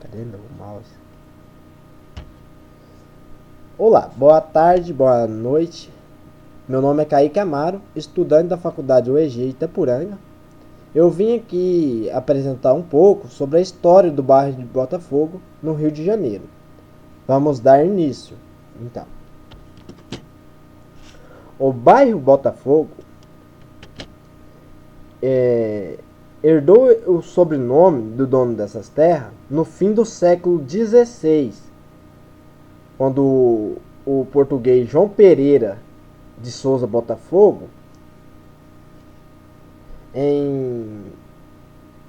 Cadê meu mouse? Olá, boa tarde, boa noite. Meu nome é Kaique Amaro, estudante da Faculdade UEG Itapuranga. Eu vim aqui apresentar um pouco sobre a história do bairro de Botafogo, no Rio de Janeiro. Vamos dar início, então. O bairro Botafogo herdou o sobrenome do dono dessas terras no fim do século XVI, quando o português João Pereira de Souza Botafogo, em,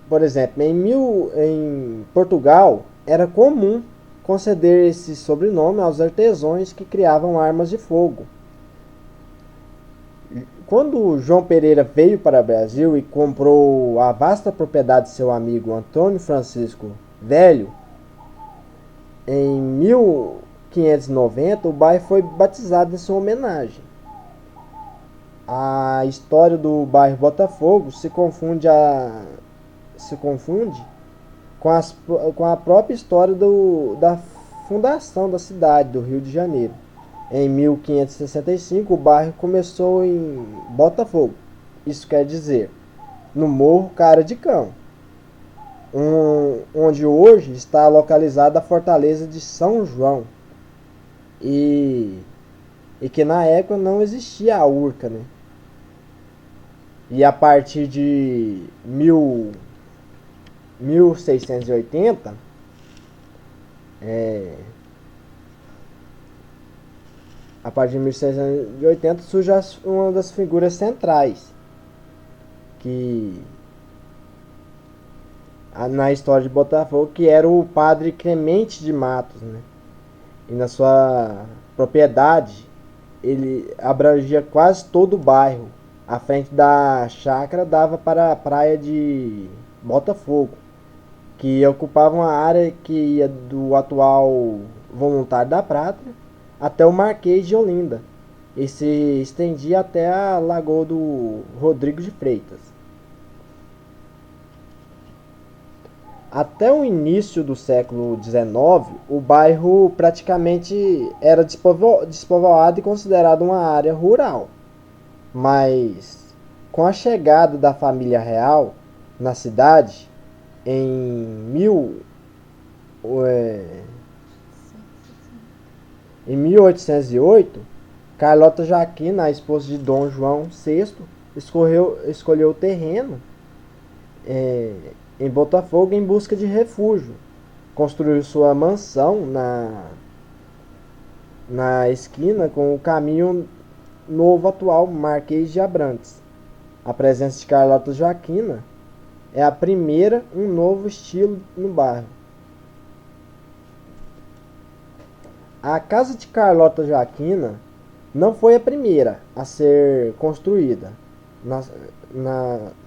por exemplo, em Portugal era comum conceder esse sobrenome aos artesãos que criavam armas de fogo. Quando João Pereira veio para o Brasil e comprou a vasta propriedade de seu amigo Antônio Francisco Velho, em 1590 o bairro foi batizado em sua homenagem. A história do bairro Botafogo se confunde com a própria história da fundação da cidade do Rio de Janeiro. Em 1565, o bairro começou em Botafogo, isso quer dizer, no Morro Cara de Cão, onde hoje está localizada a Fortaleza de São João, e, e que na época não existia a Urca, né? E a partir de 1680, a partir de 1680 surge uma das figuras centrais que na história de Botafogo, que era o padre Clemente de Matos, né? E na sua propriedade ele abrangia quase todo o bairro. A frente da chácara dava para a praia de Botafogo, que ocupava uma área que ia do atual Voluntário da Prata até o Marquês de Olinda e se estendia até a Lagoa do Rodrigo de Freitas. Até o início do século XIX, o bairro praticamente era despovoado e considerado uma área rural. Mas com a chegada da família real na cidade em, mil, é, em 1808, Carlota Joaquina, a esposa de Dom João VI, escolheu o terreno é, em Botafogo em busca de refúgio. Construiu sua mansão na esquina com o caminho novo atual Marquês de Abrantes. A presença de Carlota Joaquina é a primeira um novo estilo no bairro. A casa de Carlota Joaquina não foi a primeira a ser construída na,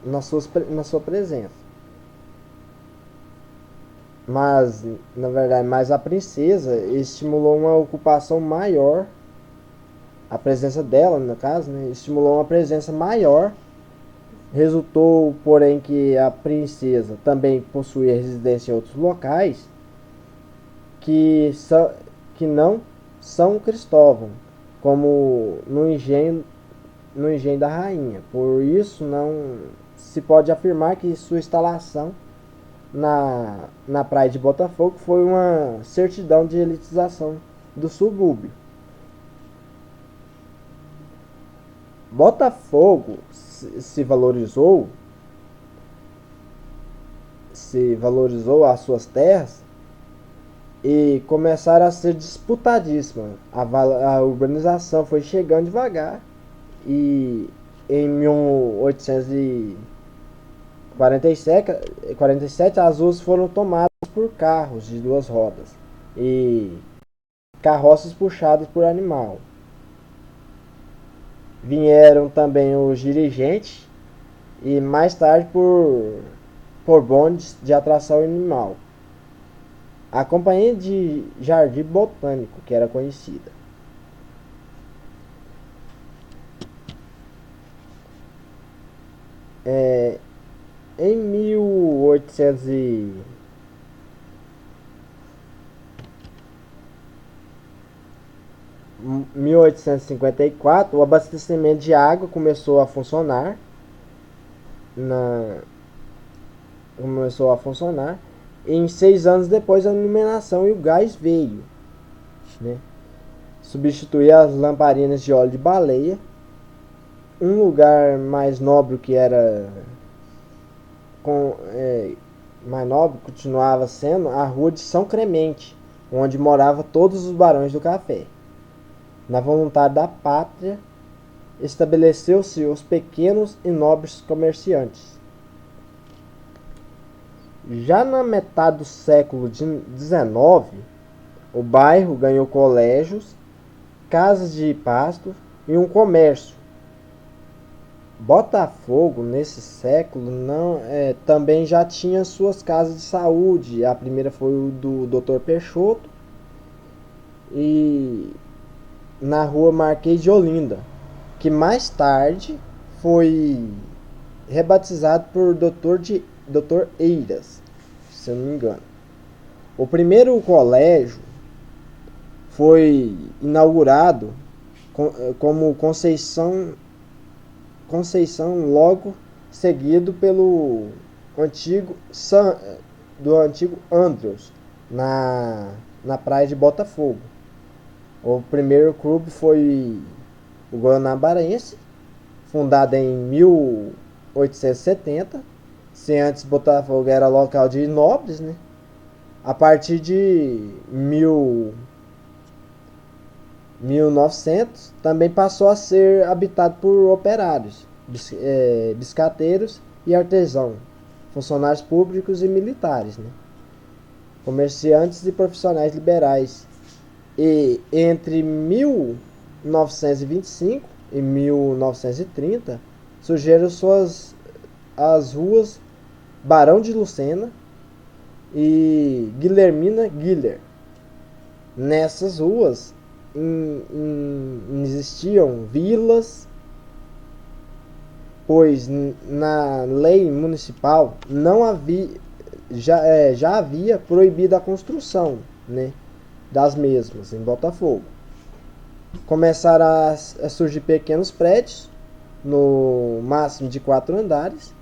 na sua presença. Mas, na verdade, mais a princesa estimulou uma ocupação maior, a presença dela, no caso, né, estimulou uma presença maior. Resultou, porém, que a princesa também possuía residência em outros locais que, que não São Cristóvão, como no engenho da rainha. Por isso, não se pode afirmar que sua instalação na praia de Botafogo foi uma certidão de elitização do subúrbio. Botafogo se valorizou as suas terras e começaram a ser disputadíssimas. A urbanização foi chegando devagar e em 1847 as ruas foram tomadas por carros de duas rodas e carroças puxadas por animal. Vieram também os dirigentes e mais tarde por bondes de atração animal. A Companhia de Jardim Botânico, que era conhecida. Em 1800 1854, o abastecimento de água começou a funcionar. Na, Começou a funcionar. E em 6 anos depois, a iluminação e o gás veio, né? Substituir as lamparinas de óleo de baleia. Um lugar mais nobre que era mais nobre continuava sendo a rua de São Clemente, onde moravam todos os barões do café. Na vontade da pátria, estabeleceu-se os pequenos e nobres comerciantes. Já na metade do século XIX, o bairro ganhou colégios, casas de pasto e um comércio. Botafogo, nesse século, também já tinha suas casas de saúde. A primeira foi o do Dr. Peixoto, e na rua Marquês de Olinda, que mais tarde foi rebatizado por Dr. Eiras, se eu não me engano. O primeiro colégio foi inaugurado como Conceição, logo seguido pelo antigo Andrews, na praia de Botafogo. O primeiro clube foi o Guanabaraense, fundado em 1870. Se antes Botafogo era local de nobres, né? A partir de 1900 também passou a ser habitado por operários, biscateiros e artesãos, funcionários públicos e militares, né? Comerciantes e profissionais liberais. E entre 1925 e 1930 surgiram as ruas Barão de Lucena e Guilhermina Guiller. Nessas ruas existiam vilas, pois na lei municipal não havia, já havia proibido a construção, né, das mesmas em Botafogo. Começaram a surgir pequenos prédios, no máximo de 4 andares.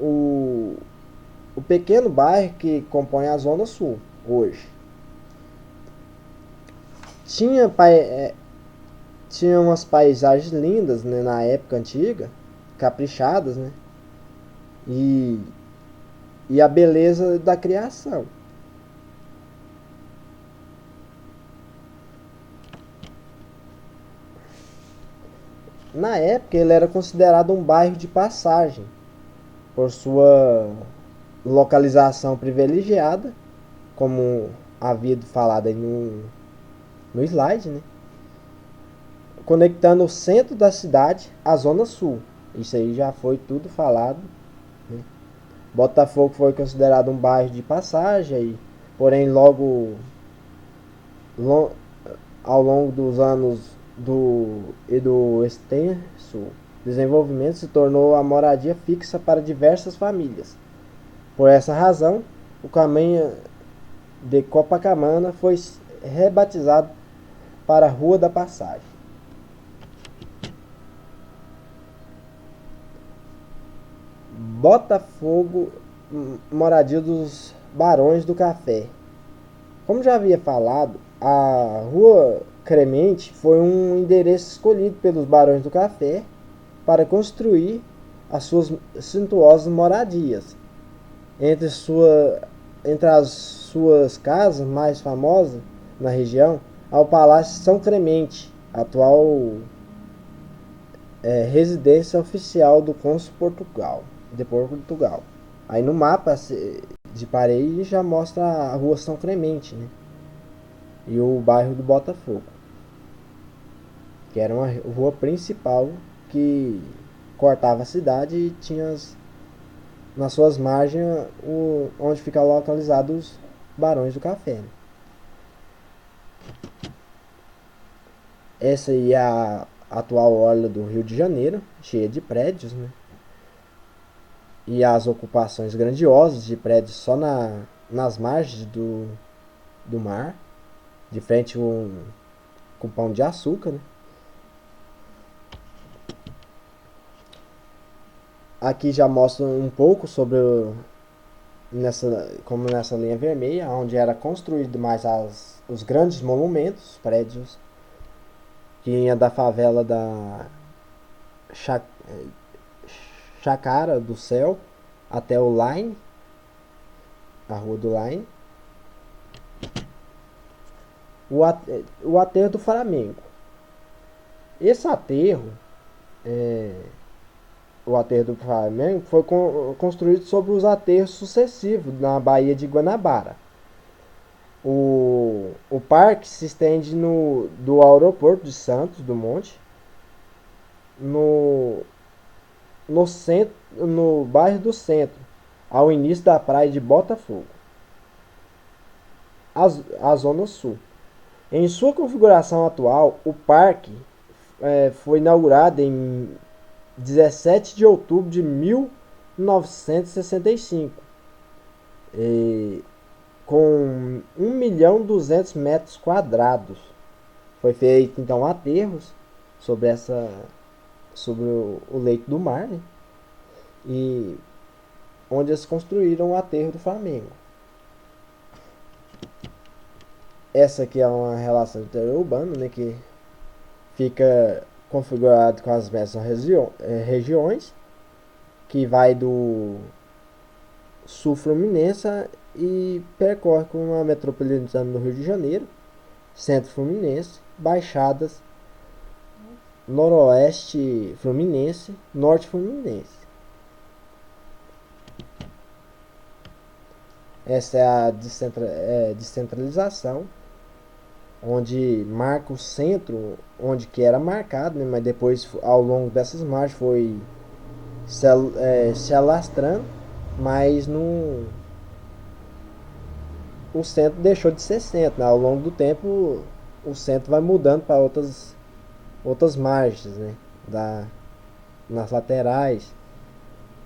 O pequeno bairro que compõe a Zona Sul hoje. Tinha umas paisagens lindas, né, na época antiga, caprichadas, né? E a beleza da criação. Na época ele era considerado um bairro de passagem, por sua localização privilegiada, como havia falado aí no slide, né? Conectando o centro da cidade à zona sul. Isso aí já foi tudo falado, né? Botafogo foi considerado um bairro de passagem, porém ao longo dos anos do extenso desenvolvimento se tornou a moradia fixa para diversas famílias. Por essa razão, o caminho de Copacabana foi rebatizado para a Rua da Passagem. Botafogo, moradia dos Barões do Café. Como já havia falado, a Rua Clemente foi um endereço escolhido pelos Barões do Café para construir as suas suntuosas moradias. Entre as suas casas mais famosas na região, há o Palácio São Clemente, atual residência oficial do Cônsul de Portugal. Aí no mapa de parede já mostra a Rua São Clemente, né? E o bairro do Botafogo, que era uma rua principal que cortava a cidade e tinha nas suas margens onde ficam localizados os Barões do Café, né? Essa aí é a atual orla do Rio de Janeiro, cheia de prédios, né? E as ocupações grandiosas de prédios só nas margens do mar, de frente com pão de açúcar, né? Aqui já mostra um pouco sobre como nessa linha vermelha, onde era construído mais os grandes monumentos, prédios, que ia da favela da Cha- Chacara do Céu até o Line, a rua do Line. O aterro do Flamengo. Esse aterro, o aterro do Flamengo, foi construído sobre os aterros sucessivos na Baía de Guanabara. O parque se estende do aeroporto de Santos Dumont, no, no bairro do Centro, ao início da praia de Botafogo, a zona sul. Em sua configuração atual, o parque foi inaugurado em 17 de outubro de 1965, com 1.200.000 metros quadrados. Foi feito então aterros sobre sobre o leito do mar, né? E onde eles construíram o aterro do Flamengo. Essa aqui é uma relação interurbana, né, que fica configurado com as mesmas regiões, que vai do sul fluminense e percorre com a metropolitana do Rio de Janeiro, centro fluminense, baixadas, noroeste fluminense, norte fluminense. Essa é a descentralização, onde marca o centro, onde que era marcado, né, mas depois ao longo dessas margens foi se alastrando, mas não, o centro deixou de ser centro, né? Ao longo do tempo o centro vai mudando para outras margens, né? Nas laterais,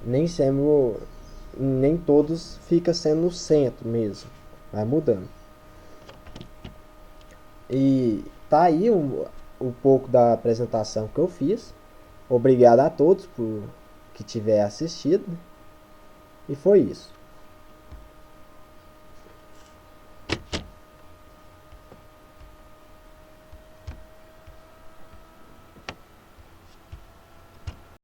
nem sempre, nem todos fica sendo o centro mesmo, vai mudando. E tá aí um pouco da apresentação que eu fiz. Obrigado a todos por que tiver assistido. E foi isso.